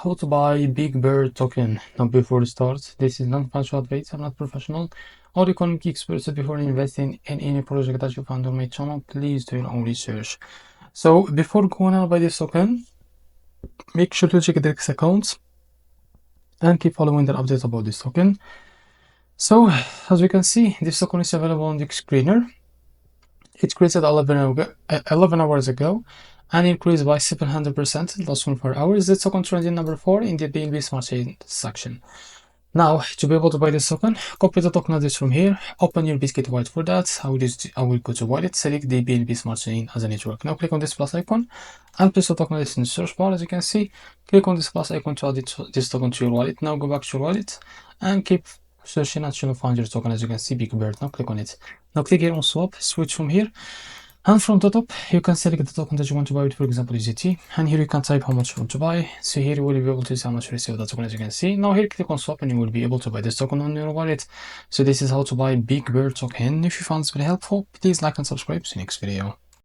how to buy Big Bird token. Now before we start, this is not financial advice, I'm not professional or economic expert, so before investing in any project that you find on my channel, please do your own research. So before going on by this token, make sure to check the accounts and keep following the updates about this token. So as we can see, this token is available on the screener. It created 11 hours ago and increased by 700% in the last 24 hours. This token trending number 4 in the BNB Smart Chain section. Now, to be able to buy this token, copy the token address from here, open your Biscuit wallet for that. I will go to wallet, select the BNB Smart Chain as a network. Now click on this plus icon and place the token address in the search bar. As you can see, click on this plus icon to add this token to your wallet. Now go back to your wallet and keep searching until you find your token. As you can see, Big Bird. Now click on it. Now click here on swap, switch from here. And from the top, you can select the token that you want to buy with, for example, USDT. And here you can type how much you want to buy. So here you will be able to see how much you receive that token, as you can see. Now here, click on swap and you will be able to buy this token on your wallet. So this is how to buy Big Bird token. If you found this very helpful, please like and subscribe. See you next video.